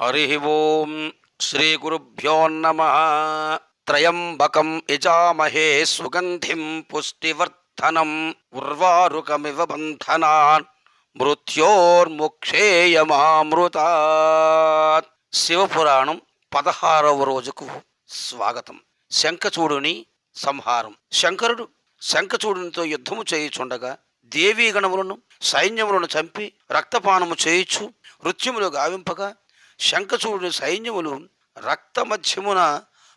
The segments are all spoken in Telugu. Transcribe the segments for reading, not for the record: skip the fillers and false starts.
హరి ఓం శ్రీ గురుభ్యో నమః. త్రయంబకం యజామహే సుగంధిం పుష్టివర్ధనం ఉర్వారుకమివ బంధనాన్ మృత్యోర్ముక్షేయమామృతాత్. శివపురాణం 16వ రోజుకు స్వాగతం. శంఖచూడుని సంహారం. శంకరుడు శంఖచూడునితో యుద్ధము చేయుచుండగా దేవీ గణములను సైన్యములను చంపి రక్తపానము చేయుచు నృత్యములు గావింపగా శంఖచూడుని సైన్యములు రక్తమధ్యమున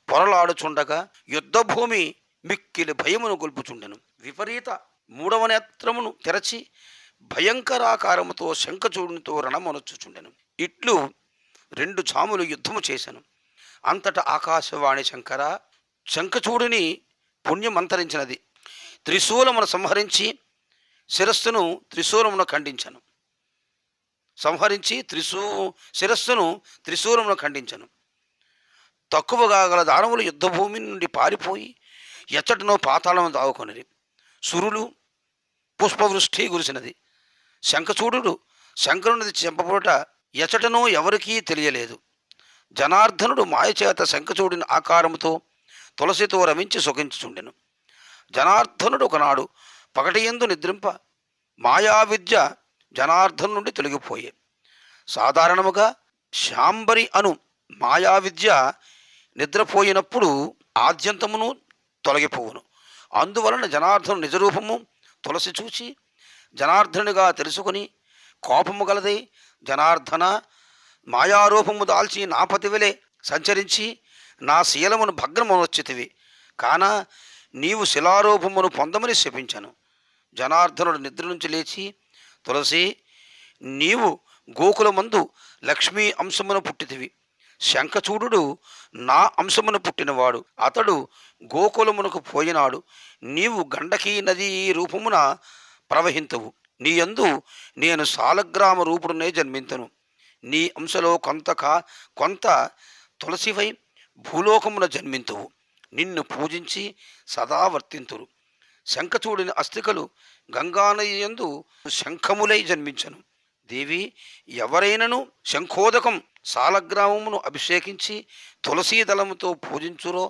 పొరలాడుచుండగా యుద్ధభూమి మిక్కిలి భయమును గొల్పుచుండెను. విపరీత మూడవ నేత్రమును తెరచి భయంకరాకారముతో శంఖచూడునితో రణమొనొచ్చుచుండెను. ఇట్లు 2 జాములు యుద్ధము చేశాను. అంతటా ఆకాశవాణి శంకర, శంఖచూడుని పుణ్యమంతరించినది. త్రిశూలమును సంహరించి శిరస్సును త్రిశూలమును ఖండించను. శిరస్సును త్రిశూలమును ఖండించను. తక్కువగా గల దానవులు యుద్ధభూమి నుండి పారిపోయి ఎచ్చటనో పాతాళము దావుకొనిరి. సురులు పుష్పవృష్టి కురిసినది. శంఖచూడు శంకరునిది చెంపబోట ఎచ్చటనో ఎవరికీ తెలియలేదు. జనార్దనుడు మాయచేత శంఖచూడిని ఆకారముతో తులసితో రమించి సుఖించుచుండెను. జనార్దనుడు ఒకనాడు పగటియందు నిద్రింప మాయావిద్య జనార్దను నుండి తొలగిపోయే. సాధారణముగా శాంబరి అను మాయావిద్య నిద్రపోయినప్పుడు ఆద్యంతమును తొలగిపోవును. అందువలన జనార్దను నిజరూపము తులసి చూచి జనార్దనునిగా తెలుసుకుని కోపము గలదై, జనార్దన, మాయారూపము దాల్చి నా పతివలే సంచరించి నా శీలమును భగ్నమొనొచ్చితివి, కాన నీవు శిలారూపమును పొందమని శపించను. జనార్దనుడు నిద్ర నుంచి లేచి, తులసి, నీవు గోకులమందు లక్ష్మీ అంశమును పుట్టితివి. శంఖచూడు నా అంశమును పుట్టినవాడు. అతడు గోకులమునకు పోయినాడు. నీవు గండకీ నదీ రూపమున ప్రవహింతువు. నీయందు నేను సాలగ్రామ రూపుడునే జన్మింతును. నీ అంశలో కొంత తులసివై భూలోకమున జన్మింతువు. నిన్ను పూజించి సదా వర్తింతురు. శంఖచూడిని అస్థికలు గంగానయందు శంఖములై జన్మించను. దేవి, ఎవరైనను శంఖోదకం సాలగ్రామమును అభిషేకించి తులసీదళముతో పూజించురో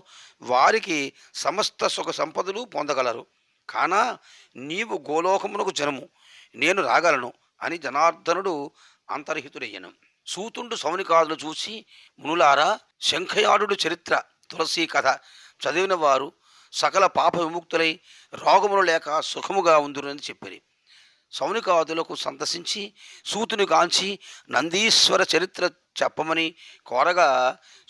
వారికి సమస్త సుఖ సంపదలు పొందగలరు. కానా నీవు గోలోకమునకు జనము, నేను రాగలను అని జనార్దనుడు అంతర్హితుడయ్యను. సూతుండు సౌనికాదులు చూసి, మునులారా, శంఖయాడు చరిత్ర తులసీ కథ చదివిన వారు సకల పాప విముక్తులై రోగములు లేక సుఖముగా ఉందురని చెప్పిరి. సౌనికాదులకు సంతసించి సూతుని కాంచి నందీశ్వర చరిత్ర చెప్పమని కోరగా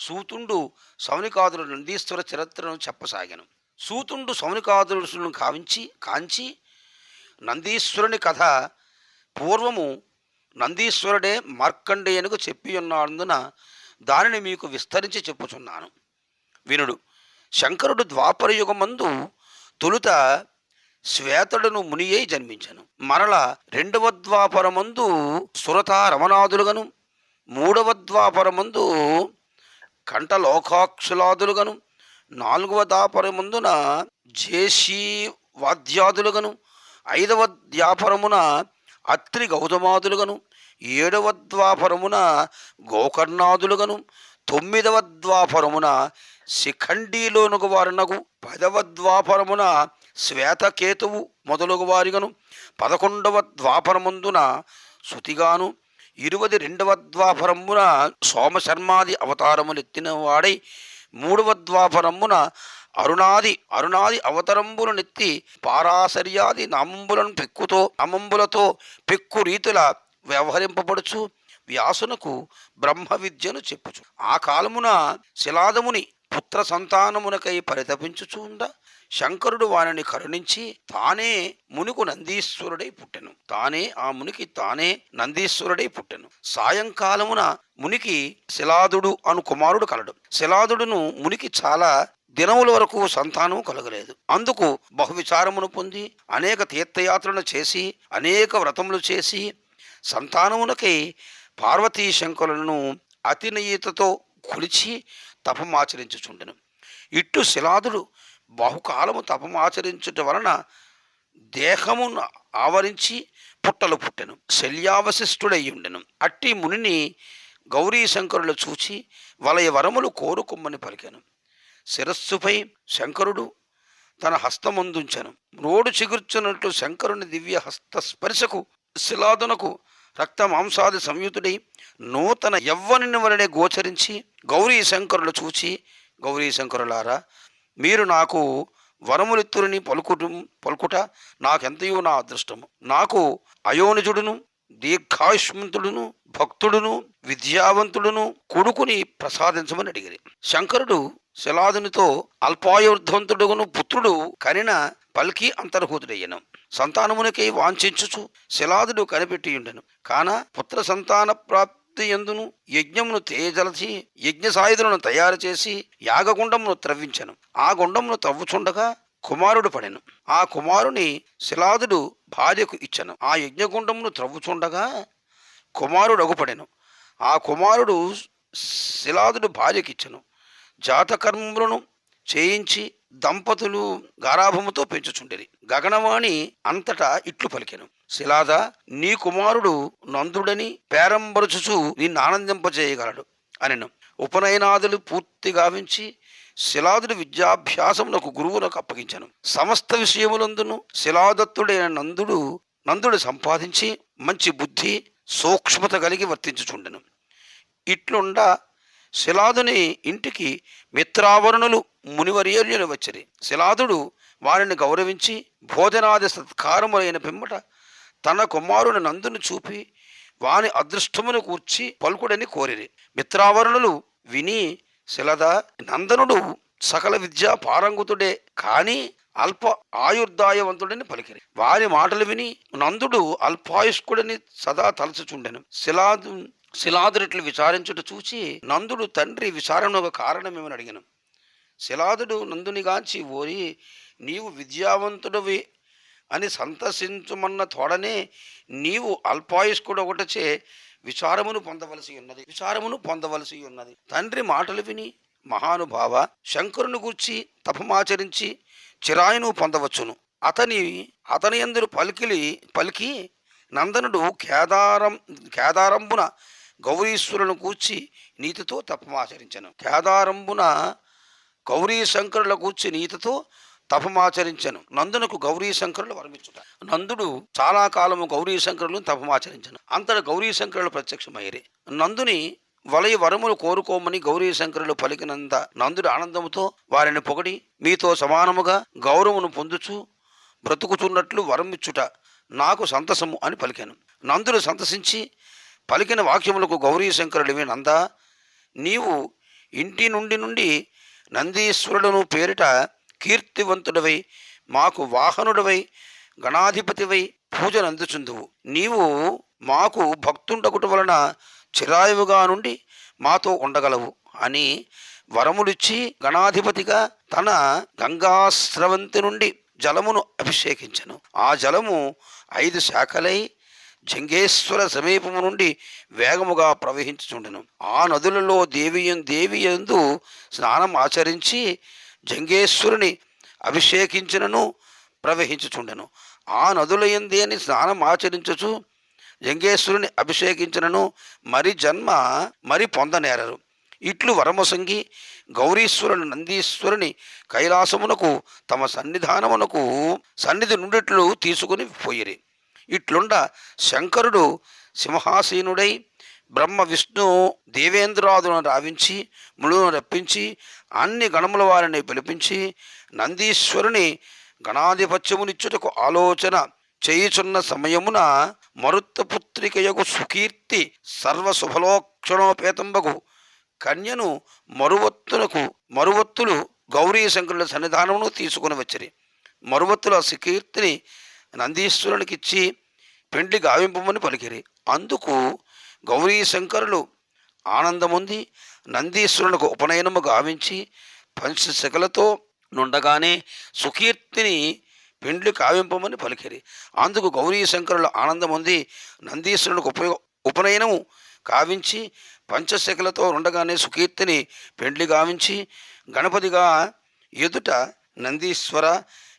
సూతుండు సౌనికాదులు నందీశ్వర చరిత్రను చెప్పసాగాను. సూతుండు సౌనికాదులను కాంచి నందీశ్వరుని కథ పూర్వము నందీశ్వరుడే మార్కండేయునకు చెప్పి ఉన్నందున దానిని మీకు విస్తరించి చెప్పుచున్నాను, వినుడు. శంకరుడు ద్వాపరయుగమందు తొలుత శ్వేతడును మునియై జన్మించను. మరల 2వ ద్వాపరమందు సురత రమణాదులుగను, 3వ ద్వాపరమందు కంఠలోకాక్షులాదులుగను, 4వ ద్వాపరమందున జేషీ వాద్యాదులుగను, 5వ ద్వాపరమున అత్రి గౌతమాదులుగను, 7వ ద్వాపరమున గోకర్ణాదులుగను, 9వ ద్వాపరమున శిఖండీలోనుగు వారునగు, 10వ ద్వాపరమున శ్వేతకేతువు మొదలగు వారిగను, 11వ ద్వాపరమందున శృతిగాను, 22వ ద్వాపరమున సోమశర్మాది అవతారములెత్తిన వాడై, 3వ ద్వాపరమున అరుణాది అవతరంబులు నెత్తి పారాశర్యాది నామంబులతో పెక్కు రీతుల వ్యవహరింపబడుచు వ్యాసునకు బ్రహ్మ విద్యను చెప్పుచు. ఆ కాలమున శిలాదముని పుత్ర సంతానమునకై పరితపించుచుండ శంకరుడు వానిని కరుణించి తానే నందీశ్వరుడై పుట్టెను. సాయంకాలమున మునికి శిలాదుడు అను కుమారుడు కలడు. శిలాదుడును మునికి చాలా దినముల వరకు సంతానము కలగలేదు. అందుకు బహువిచారమును పొంది అనేక తీర్థయాత్రలను చేసి అనేక వ్రతములు చేసి సంతానమునకై పార్వతీ శంకరులను అతినయతతో కొలిచి తపమాచరించుచుండెను. ఇట్టు శిలాదుడు బహుకాలము తపమాచరించుట వలన దేహమును ఆవరించి పుట్టెను. శల్యావశిష్ఠుడయ్యుండెను. అట్టి మునిని గౌరీ శంకరులు చూచి వలయ వరములు కోరుకొమ్మని పలికాను. శిరస్సుపై శంకరుడు తన హస్తమందుంచెను. రోడ్డు చిగుర్చున్నట్లు శంకరుని దివ్య హస్త స్పర్శకు శిలాదునకు రక్త మాంసాది సంయుతుడై నూతన యవ్వనుని వలనే గోచరించి గౌరీ శంకరులు చూచి, గౌరీ శంకరులారా, మీరు నాకు వరములిత్తురని పలుకుట నాకెంతయో నా అదృష్టము. నాకు అయోనిజుడును దీర్ఘాయుష్మంతుడును భక్తుడును విద్యావంతుడును కొడుకుని ప్రసాదించమని అడిగిరి. శంకరుడు శిలాదునితో అల్పాయుర్ధవంతుడును పుత్రుడు కనిన పల్కి అంతర్హూతుడయ్యను. సంతానమునికై వాంఛించుచు శిలాదుడు కనిపెట్టియుండెను. కాన పుత్ర సంతాన ప్రాప్తి యందును యజ్ఞమును తేజలచి యజ్ఞసాయుధులను తయారు చేసి యాగగుండమును త్రవ్వించెను. ఆ గుండమును త్రవ్వుచుండగా కుమారుడు పడెను. ఆ కుమారుని శిలాదుడు భార్యకు ఇచ్చెను. ఆ యజ్ఞగుండమును త్రవ్వుచుండగా కుమారుడు అగుపడెను. ఆ కుమారుడు శిలాదుడు భార్యకిచ్చెను. జాతకర్మములను చేయించి దంపతులు గారాభముతో పెంచుచుండిరి. గగనవాణి అంతటా ఇట్లు పలికెను, శిలాద, నీ కుమారుడు నందుడని పేరంబరుచుచు నిన్ను ఆనందింపజేయగలడు అనెను. ఉపనయనాదులు పూర్తి గావించి శిలాదుడు విద్యాభ్యాసమునకు గురువులకు అప్పగించెను. సమస్త విషయములందును శిలాదత్తుడైన నందుడు సంపాదించి మంచి బుద్ధి సూక్ష్మత కలిగి వర్తించుచుండెను. ఇట్లుండ శిలాదుని ఇంటికి మిత్రావరుణులు మునివర్యులు వచ్చిరి. శిలాదుడు వారిని గౌరవించి భోజనాది సత్కారములైన పిమ్మట తన కుమారుని నందుని చూపి వాని అదృష్టమును కూర్చి పలుకుడని కోరిరి. మిత్రావరుణులు విని, శిలద, నందనుడు సకల విద్యా పారంగుతుడే కాని అల్ప ఆయుర్దాయవంతుడని పలికిరి. వారి మాటలు విని నందుడు అల్పాయుష్కుడని సదా తలచుచుండెను. శిలాదుడిట్లు విచారించుట చూచి నందుడు తండ్రి విచారణకు కారణమేమని అడిగాను. శిలాదుడు నందునిగాంచి, ఓరి, నీవు విద్యావంతుడవి అని సంతసించుమన్న తోడనే నీవు అల్పాయుష్కుడు ఒకటచే విచారమును పొందవలసి ఉన్నది. తండ్రి మాటలు విని, మహానుభావ, శంకరుని గూర్చి తపమాచరించి చిరాయును పొందవచ్చును. అతని యందు పలికి నందనుడు కేదారంబున గౌరీశ్వరుని కూర్చి నీతితో తపమాచరించను. కేదారంబున గౌరీ శంకరుల కూర్చి నీతితో తపమాచరించను. నందునకు గౌరీ శంకరులు వరమిచ్చుట. నందుడు చాలా కాలము గౌరీ శంకరులను తపమాచరించను. అంతట గౌరీ శంకరులు ప్రత్యక్షమయ్యరి. నందుని వలయ వరములు కోరుకోమని గౌరీ శంకరులు పలికినంత నందుడు ఆనందముతో వారిని పొగడి, మీతో సమానముగా గౌరవమును పొందుచు బ్రతుకుచున్నట్లు వరమిచ్చుట నాకు సంతసము అని పలికాను. నందుడు సంతసించి పలికిన వాక్యములకు గౌరీ శంకరుడివి, నందా, నీవు ఇంటి నుండి నందీశ్వరుడును పేరిట కీర్తివంతుడవై మాకు వాహనుడవై గణాధిపతివై పూజనందుచుందువు. నీవు మాకు భక్తుండకుట వలన చిరాయువుగా నుండి మాతో ఉండగలవు అని వరములిచ్చి గణాధిపతిగా తన గంగాస్రవంతి నుండి జలమును అభిషేకించను. ఆ జలము 5 శాఖలై జంగేశ్వర సమీపము నుండి వేగముగా ప్రవహించుచుండెను. ఆ నదులలో దేవియందు స్నానం ఆచరించి జంగేశ్వరుని అభిషేకించినను ప్రవహించుచుండెను. ఆ నదులయందేని స్నానం ఆచరించుచు జంగేశ్వరుని అభిషేకించినను మరి పొందనేరరు. ఇట్లు వరమొసంగి గౌరీశ్వరుని నందీశ్వరుని కైలాసమునకు తమ సన్నిధి నుండిట్లు తీసుకుని పోయిరి. ఇట్లుండ శంకరుడు సింహాసీనుడై బ్రహ్మ విష్ణు దేవేంద్రాదులను రావించి ముళ్ళును రప్పించి అన్ని గణముల వారిని పిలిపించి నందీశ్వరుని గణాధిపత్యమునిచ్చుటకు ఆలోచన చేయుచున్న సమయమున మరుత్తపుత్రికయగు సుకీర్తి సర్వశుభలోక్షణోపేతంబగు కన్యను మరువత్తులు గౌరీ శంకరుల సన్నిధానమును తీసుకుని వచ్చిరి. మరువత్తుల సుకీర్తిని నందీశ్వరునికిచ్చి పెండ్లి గావింపమని పలికిరి. అందుకు గౌరీ శంకరులు ఆనందముంది నందీశ్వరునికి ఉపనయనము గావించి పంచశకలతో నుండగానే సుకీర్తిని పెండ్లి కావింపమని పలికిరి. అందుకు గౌరీ శంకరులు ఆనందముంది నందీశ్వరునికి ఉపనయనము కావించి పంచశకలతో ఉండగానే సుకీర్తిని పెండ్లి గావించి గణపతిగా ఎదుట, నందీశ్వర,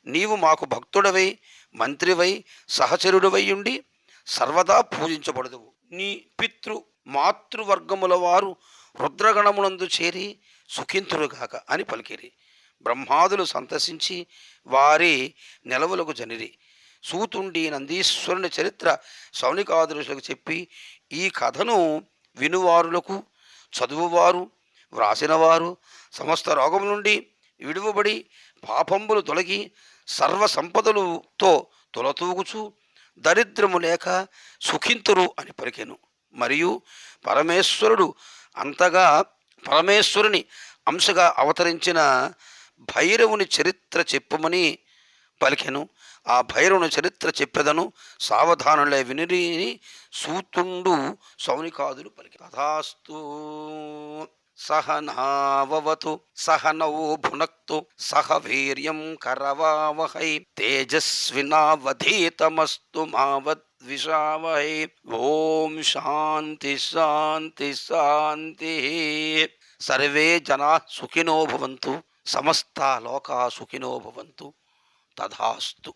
నీవు మాకు భక్తుడవై మంత్రివై సహచరుడివై ఉండి సర్వదా పూజించబడదువు. నీ పితృ మాతృవర్గముల వారు రుద్రగణమునందు చేరి సుఖింతురుగాక అని పలికిరి. బ్రహ్మాదులు సంతసించి వారి నెలవులకు జనిరి. సూతుండి నందీశ్వరుని చరిత్ర శౌనికాదులకు చెప్పి ఈ కథను వినువారులకు చదువువారు వ్రాసినవారు సమస్త రోగం నుండి విడువబడి పాపంబులు తొలగి సర్వ సంపదలతో తొలతూగుచు దరిద్రము లేక సుఖింతురు అని పలికెను. మరియు పరమేశ్వరుడు అంతగా పరమేశ్వరుని అంశగా అవతరించిన భైరవుని చరిత్ర చెప్పుమని పలికెను. ఆ భైరవుని చరిత్ర చెప్పెదను సావధానులే వినిరి సూతుండు శౌనికాదులు పలికి. తథాస్తు. సహనావతు సహనౌ భునక్తు సహ వీర్యం కరవావహై తేజస్వినావధీతమస్తు మా విషావహై. ఓం శాంతి శాంతి శాంతి. సర్వే జనా సుఖినో భవంతు. సమస్త లోకా సుఖినో భవంతు. తథాస్తు.